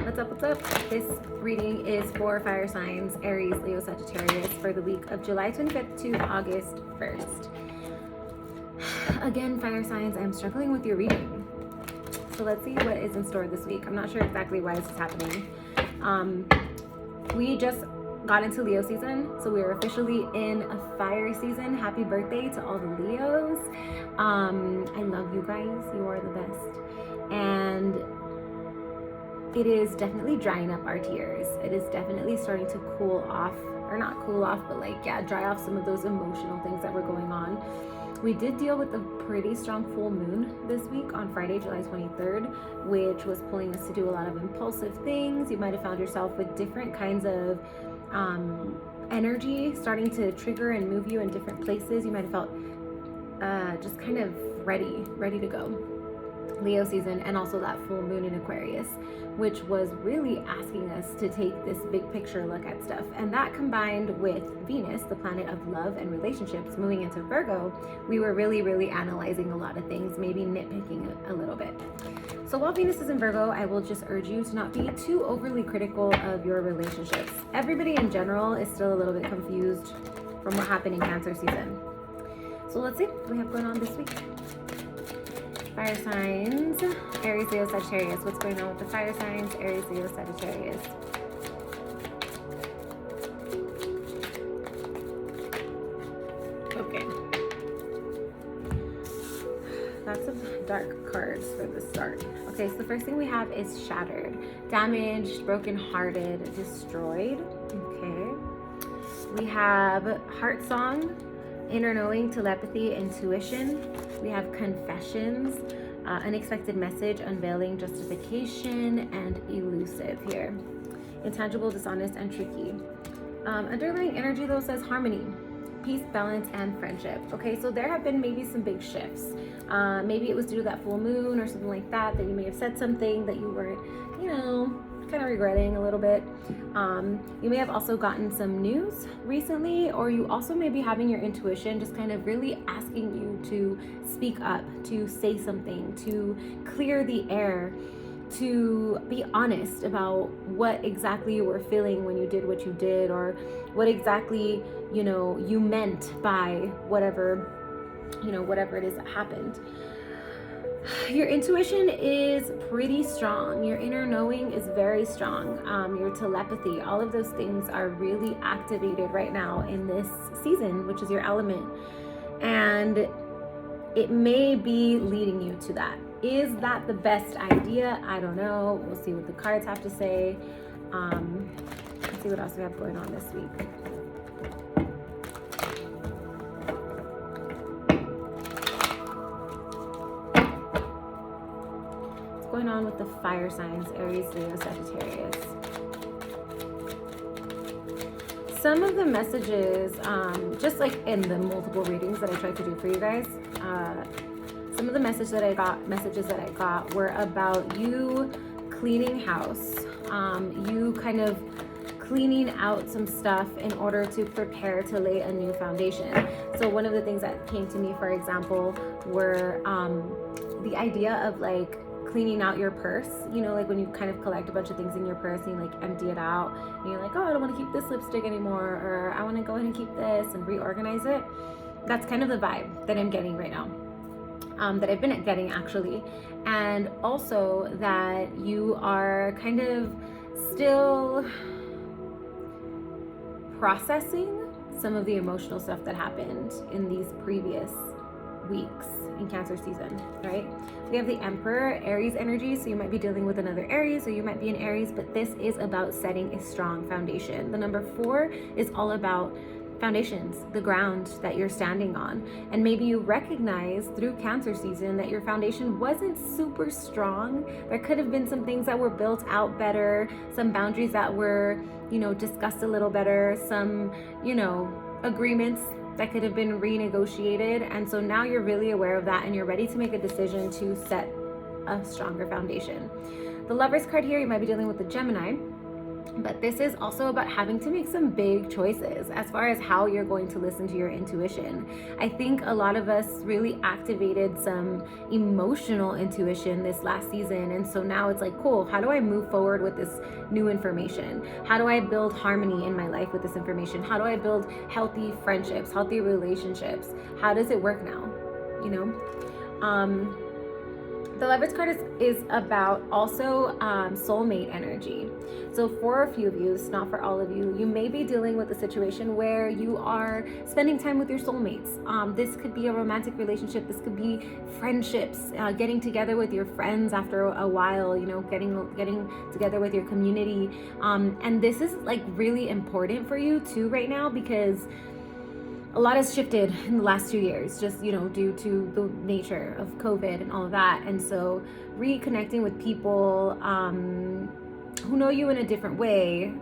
What's up, what's up? This reading is for fire signs, Aries, Leo, Sagittarius for the week of July 25th to August 1st. Again, fire signs, I'm struggling with your reading. So let's see what is in store this week. I'm not sure exactly why this is happening. We just got into Leo season, so we are officially in a fire season. Happy birthday to all the Leos. I love you guys. You are the best. And it is definitely drying up our tears. It is definitely starting to cool off, or not cool off, but dry off some of those emotional things that were going on. We did deal with a pretty strong full moon this week on Friday, July 23rd, which was pulling us to do a lot of impulsive things. You might have found yourself with different kinds of energy starting to trigger and move you in different places. You might have felt just kind of ready to go. Leo season, and also that full moon in Aquarius, which was really asking us to take this big picture look at stuff. And that combined with Venus, the planet of love and relationships, moving into Virgo, we were really analyzing a lot of things, maybe nitpicking a little bit. So while Venus is in Virgo, I will just urge you to not be too overly critical of your relationships. Everybody in general is still a little bit confused from what happened in Cancer season. So let's see what we have going on this week. Fire signs, Aries, Leo, Sagittarius. What's going on with the fire signs, Aries, Leo, Sagittarius? Okay. Lots of dark cards for the start. Okay, so the first thing we have is shattered, damaged, broken-hearted, destroyed. Okay. We have heart song, inner knowing, telepathy, intuition. We have confessions, unexpected message, unveiling, justification, and elusive here. Intangible, dishonest, and tricky. Underlying energy though says harmony, peace, balance, and friendship. Okay, so there have been maybe some big shifts. Maybe it was due to that full moon or something like that, that you may have said something that you weren't, kind of regretting a little bit. You may have also gotten some news recently, or you also may be having your intuition just kind of really asking you to speak up, to say something, to clear the air, to be honest about what exactly you were feeling when you did what you did, or what exactly, you meant by whatever it is that happened. Your intuition is pretty strong. Your inner knowing is very strong. Your telepathy, all of those things are really activated right now in this season, which is your element. And it may be leading you to that. Is that the best idea? I don't know. We'll see what the cards have to say. Let's see what else we have going on this week. Going on with the fire signs, Aries, Leo, Sagittarius. Some of the messages, just like in the multiple readings that I tried to do for you guys, some of the messages that I got were about you cleaning house, you kind of cleaning out some stuff in order to prepare to lay a new foundation. So one of the things that came to me, for example, were the idea of cleaning out your purse, when you kind of collect a bunch of things in your purse and you empty it out and you're like, oh, I don't want to keep this lipstick anymore, or I want to go ahead and keep this and reorganize it. That's kind of the vibe that I'm getting right now, that I've been getting actually. And also that you are kind of still processing some of the emotional stuff that happened in these previous weeks in Cancer season, right? We have the Emperor, Aries energy, so you might be dealing with another Aries, or you might be an Aries, but this is about setting a strong foundation. The number 4 is all about foundations, the ground that you're standing on. And maybe you recognize through Cancer season that your foundation wasn't super strong. There could have been some things that were built out better, some boundaries that were, discussed a little better, some, agreements that could have been renegotiated. And so now you're really aware of that and you're ready to make a decision to set a stronger foundation. The Lovers card here, you might be dealing with the Gemini. But this is also about having to make some big choices as far as how you're going to listen to your intuition. I think a lot of us really activated some emotional intuition this last season. And so now it's like, cool, how do I move forward with this new information? How do I build harmony in my life with this information? How do I build healthy friendships, healthy relationships? How does it work now? You know? The Lovers card is about also soulmate energy. So for a few of you, it's not for all of you, you may be dealing with a situation where you are spending time with your soulmates. This could be a romantic relationship. This could be friendships, getting together with your friends after a while, you know, getting together with your community. And this is like really important for you too right now, because a lot has shifted in the last 2 years, just, you know, due to the nature of COVID and all of that. And so reconnecting with people who know you in a different way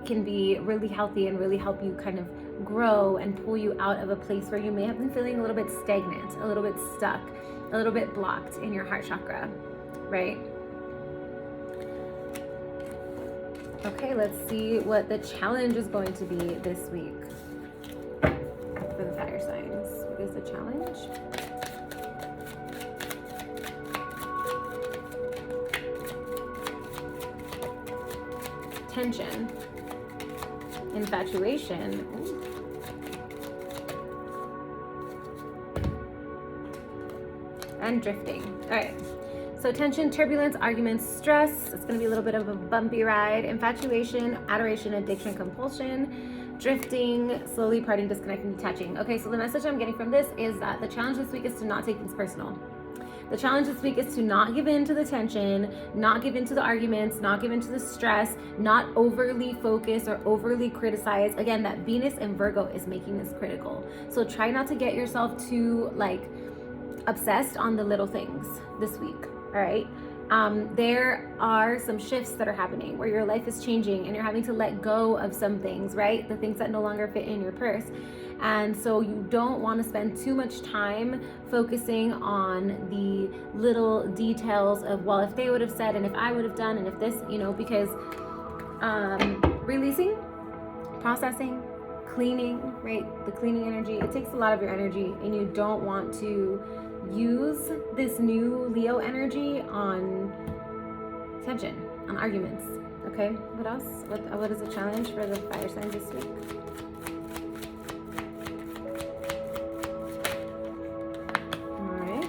can be really healthy and really help you kind of grow and pull you out of a place where you may have been feeling a little bit stagnant, a little bit stuck, a little bit blocked in your heart chakra, right? Okay, let's see what the challenge is going to be this week. For the fire signs, what is the challenge? Tension, infatuation, and drifting. All right. So tension, turbulence, arguments, stress. It's going to be a little bit of a bumpy ride. Infatuation, adoration, addiction, compulsion, drifting, slowly parting, disconnecting, detaching. Okay, so the message I'm getting from this is that the challenge this week is to not take things personal. The challenge this week is to not give in to the tension, not give in to the arguments, not give in to the stress, not overly focus or overly criticize. Again, that Venus and Virgo is making this critical. So try not to get yourself too obsessed on the little things this week. All right. There are some shifts that are happening where your life is changing and you're having to let go of some things, right? The things that no longer fit in your purse. And so you don't want to spend too much time focusing on the little details of, well, if they would have said, and if I would have done, and if this, you know, because releasing, processing, cleaning, right? The cleaning energy, it takes a lot of your energy, and you don't want to use this new Leo energy on tension, on arguments. Okay, what else? What is the challenge for the fire signs this week? All right.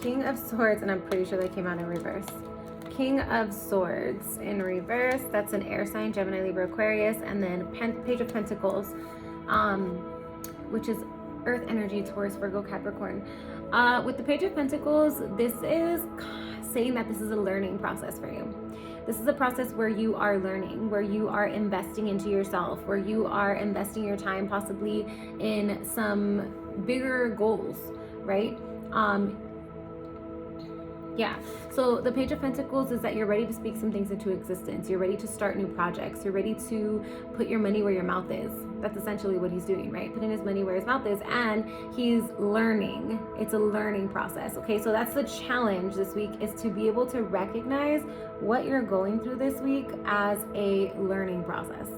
King of Swords, and I'm pretty sure they came out in reverse. King of Swords in reverse, that's an air sign, Gemini, Libra, Aquarius, and then Page of Pentacles, which is earth energy, Taurus, Virgo, Capricorn. With the Page of Pentacles, this is saying that this is a learning process for you. This is a process where you are learning, where you are investing into yourself, where you are investing your time possibly in some bigger goals, right? Yeah, so the Page of Pentacles is that you're ready to speak some things into existence. You're ready to start new projects. You're ready to put your money where your mouth is. That's essentially what he's doing, right? Putting his money where his mouth is, and he's learning. It's a learning process, okay? So that's the challenge this week, is to be able to recognize what you're going through this week as a learning process,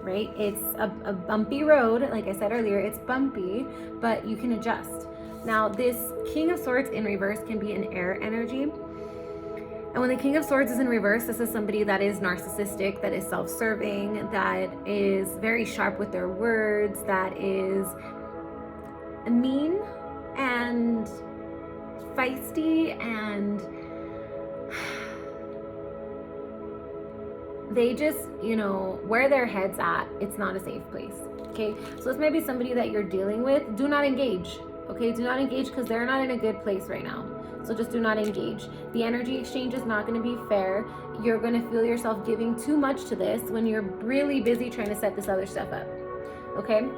right? It's a bumpy road. Like I said earlier, it's bumpy, but you can adjust. Now, this King of Swords in reverse can be an air energy. And when the King of Swords is in reverse, this is somebody that is narcissistic, that is self-serving, that is very sharp with their words, that is mean and feisty, and they just, you know, where their head's at, it's not a safe place, okay? So this may be somebody that you're dealing with. Do not engage. Okay, do not engage, because they're not in a good place right now. So just do not engage. The energy exchange is not going to be fair. You're going to feel yourself giving too much to this when you're really busy trying to set this other stuff up. Okay?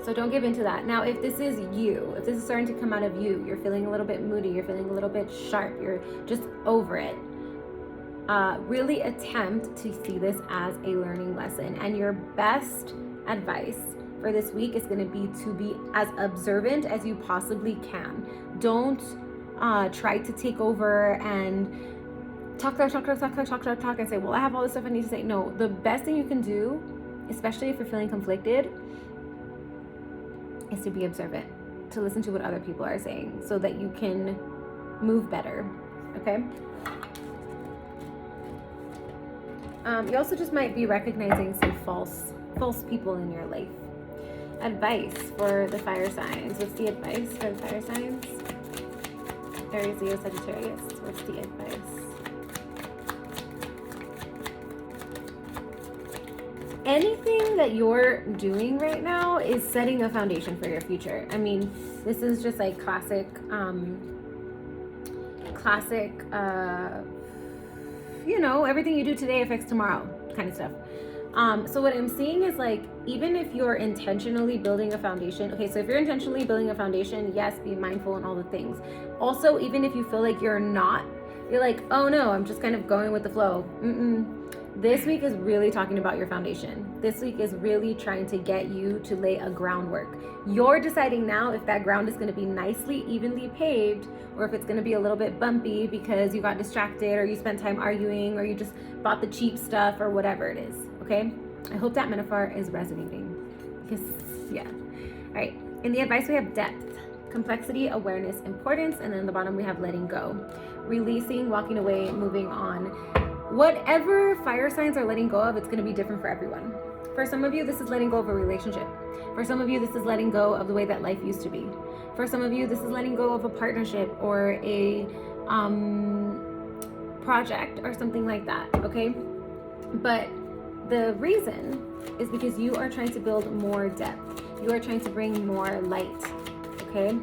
So don't give into that. Now, if this is you, if this is starting to come out of you, you're feeling a little bit moody, you're feeling a little bit sharp, you're just over it. Really attempt to see this as a learning lesson. And your best advice for this week is going to be as observant as you possibly can. Don't try to take over and talk and say, well, I have all this stuff I need to say. No, the best thing you can do, especially if you're feeling conflicted, is to be observant, to listen to what other people are saying so that you can move better, okay? You also just might be recognizing some false people in your life. Advice for the fire signs. What's the advice for the fire signs? Aries, Leo, Sagittarius. What's the advice? Anything that you're doing right now is setting a foundation for your future. I mean, this is just like classic, you know, everything you do today affects tomorrow kind of stuff. So what I'm seeing is like, even if you're intentionally building a foundation, okay, so if you're intentionally building a foundation, yes, be mindful and all the things. Also, even if you feel like you're not, you're like, oh no, I'm just kind of going with the flow. This week is really talking about your foundation. This week is really trying to get you to lay a groundwork. You're deciding now if that ground is going to be nicely, evenly paved, or if it's going to be a little bit bumpy because you got distracted, or you spent time arguing, or you just bought the cheap stuff, or whatever it is. Okay? I hope that metaphor is resonating. Because, yeah. All right. In the advice, we have depth, complexity, awareness, importance, and then the bottom we have letting go, releasing, walking away, moving on. Whatever fire signs are letting go of, it's going to be different for everyone. For some of you, this is letting go of a relationship. For some of you, this is letting go of the way that life used to be. For some of you, this is letting go of a partnership or a project or something like that, okay? But the reason is because you are trying to build more depth. You are trying to bring more light, okay?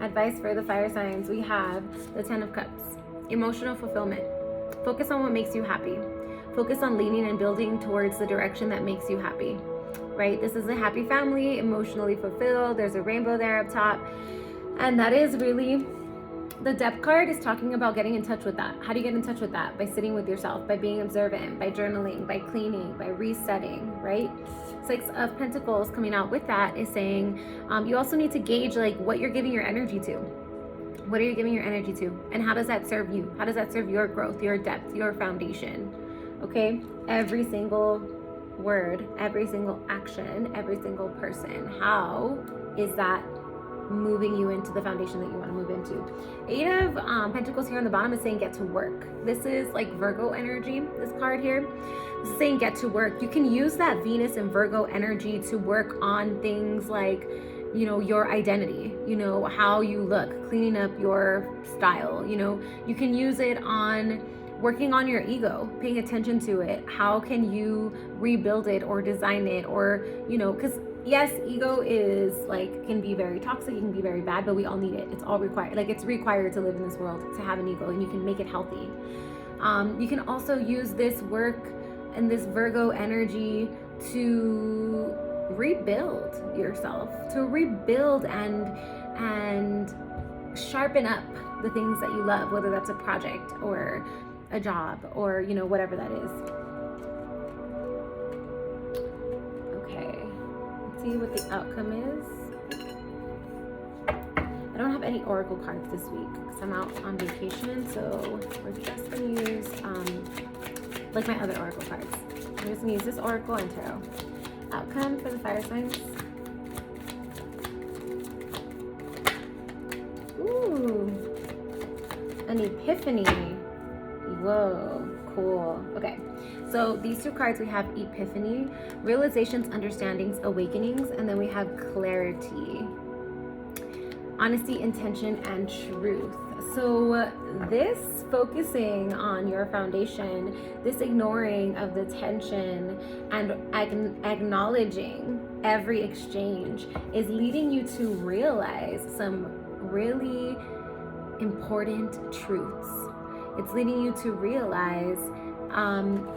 Advice for the fire signs. We have the 10 of Cups, emotional fulfillment. Focus on what makes you happy. Focus on leaning and building towards the direction that makes you happy, right? This is a happy family, emotionally fulfilled. There's a rainbow there up top. And that is really, the depth card is talking about getting in touch with that. How do you get in touch with that? By sitting with yourself, by being observant, by journaling, by cleaning, by resetting, right? Six of Pentacles coming out with that is saying you also need to gauge like what you're giving your energy to. What are you giving your energy to? And how does that serve you? How does that serve your growth, your depth, your foundation? Okay? Every single word, every single action, every single person. How is that moving you into the foundation that you want to move into? Eight of Pentacles here on the bottom is saying get to work. This is like Virgo energy, this card here. This is saying get to work. You can use that Venus and Virgo energy to work on things like, you know, your identity, you know, how you look, cleaning up your style, you know. You can use it on working on your ego, paying attention to it. How can you rebuild it or design it, or, you know, because yes, ego is like, can be very toxic, it can be very bad, but we all need it. It's all required. Like, it's required to live in this world, to have an ego, and you can make it healthy. You can also use this work and this Virgo energy to rebuild yourself, to rebuild and sharpen up the things that you love, whether that's a project or a job or, you know, whatever that is. Okay, let's see what the outcome is. I don't have any oracle cards this week because I'm out on vacation, so we're just gonna use like my other oracle cards. I'm just gonna use this oracle and tarot. Outcome for the fire signs. Ooh, an epiphany. Whoa, cool. Okay, so these two cards, we have epiphany, realizations, understandings, awakenings, and then we have clarity, honesty, intention, and truth. So this focusing on your foundation, this ignoring of the tension and acknowledging every exchange is leading you to realize some really important truths. It's leading you to realize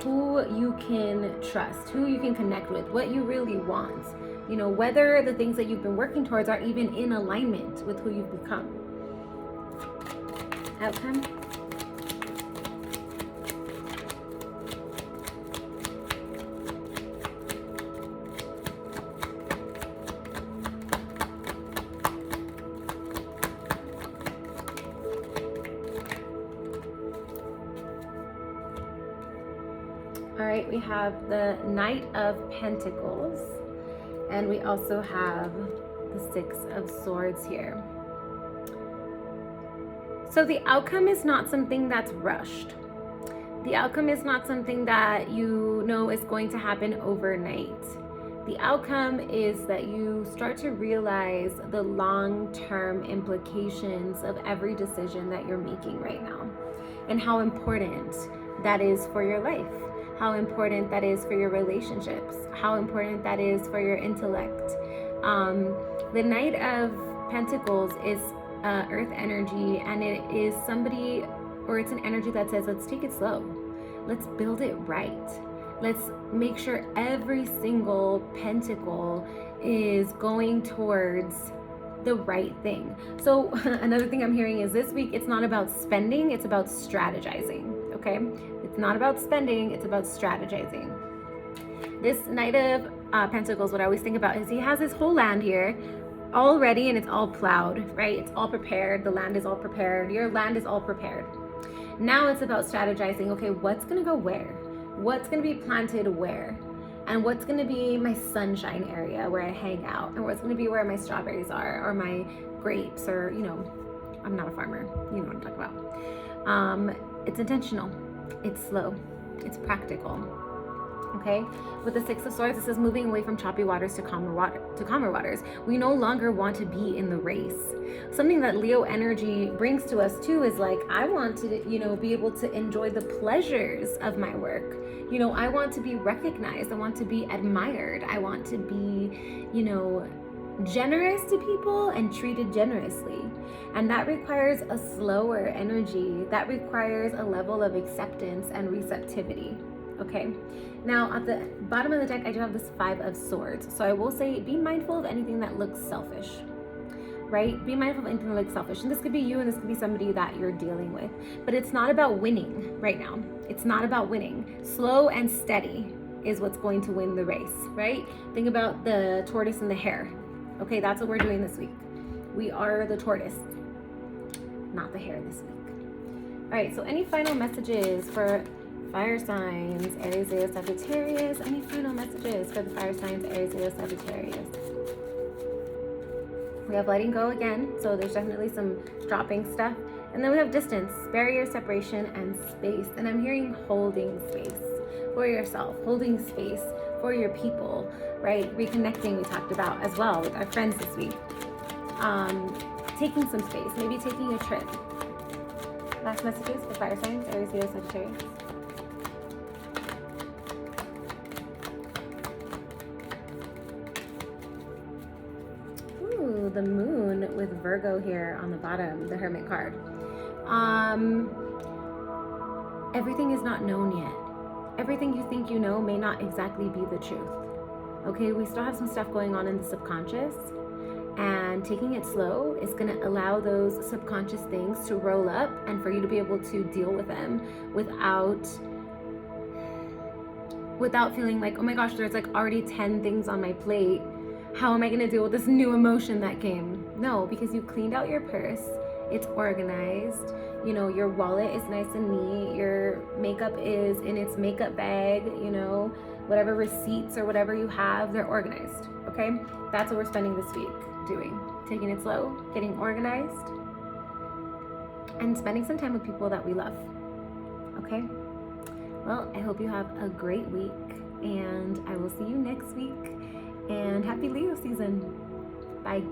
who you can trust, who you can connect with, what you really want. You know, whether the things that you've been working towards are even in alignment with who you've become. Outcome. All right, we have the Knight of Pentacles, and we also have the Six of Swords here. So the outcome is not something that's rushed. The outcome is not something that you know is going to happen overnight. The outcome is that you start to realize the long-term implications of every decision that you're making right now, and how important that is for your life, how important that is for your relationships, how important that is for your intellect. The Knight of Pentacles is earth energy, and it is somebody, or it's an energy that says, let's take it slow. Let's build it right. Let's make sure every single pentacle is going towards the right thing. So another thing I'm hearing is this week, it's not about spending, it's about strategizing, okay? It's not about spending, it's about strategizing. This Knight of Pentacles, what I always think about is he has his whole land here all ready, and it's all plowed, right? It's all prepared. The land is all prepared. Your land is all prepared. Now it's about strategizing. Okay, what's gonna go where? What's gonna be planted where? And what's gonna be my sunshine area where I hang out? And what's gonna be where my strawberries are, or my grapes, or, you know, I'm not a farmer. You know what I'm talking about. It's intentional. It's slow. It's practical. Okay, with the Six of Swords, this is moving away from choppy waters to calmer waters. We no longer want to be in the race. Something that Leo energy brings to us too is like, I want to, you know, be able to enjoy the pleasures of my work. You know, I want to be recognized. I want to be admired. I want to be, you know, generous to people and treated generously. And that requires a slower energy. That requires a level of acceptance and receptivity. Okay, now at the bottom of the deck, I do have this Five of Swords. So I will say, be mindful of anything that looks selfish, right? Be mindful of anything that looks selfish. And this could be you, and this could be somebody that you're dealing with. But it's not about winning right now. It's not about winning. Slow and steady is what's going to win the race, right? Think about the tortoise and the hare. Okay, that's what we're doing this week. We are the tortoise, not the hare this week. All right, so any final messages for fire signs, Aries, Leo, Sagittarius? Any final messages for the fire signs, Aries, Leo, Sagittarius? We have letting go again, so there's definitely some dropping stuff. And then we have distance, barrier, separation, and space. And I'm hearing holding space for yourself, holding space for your people, right? Reconnecting, we talked about as well with our friends this week. Taking some space, maybe taking a trip. Last messages for fire signs, Aries, Leo, Sagittarius. The moon with Virgo here on the bottom, the Hermit card. Everything is not known yet. Everything you think you know may not exactly be the truth. Okay, we still have some stuff going on in the subconscious, and taking it slow is going to allow those subconscious things to roll up and for you to be able to deal with them without feeling like, oh my gosh, there's like already 10 things on my plate. How am I going to deal with this new emotion that came? No, because you cleaned out your purse. It's organized. You know, your wallet is nice and neat. Your makeup is in its makeup bag. You know, whatever receipts or whatever you have, they're organized. Okay? That's what we're spending this week doing. Taking it slow, getting organized, and spending some time with people that we love. Okay? Well, I hope you have a great week, and I will see you next week. And happy Leo season. Bye.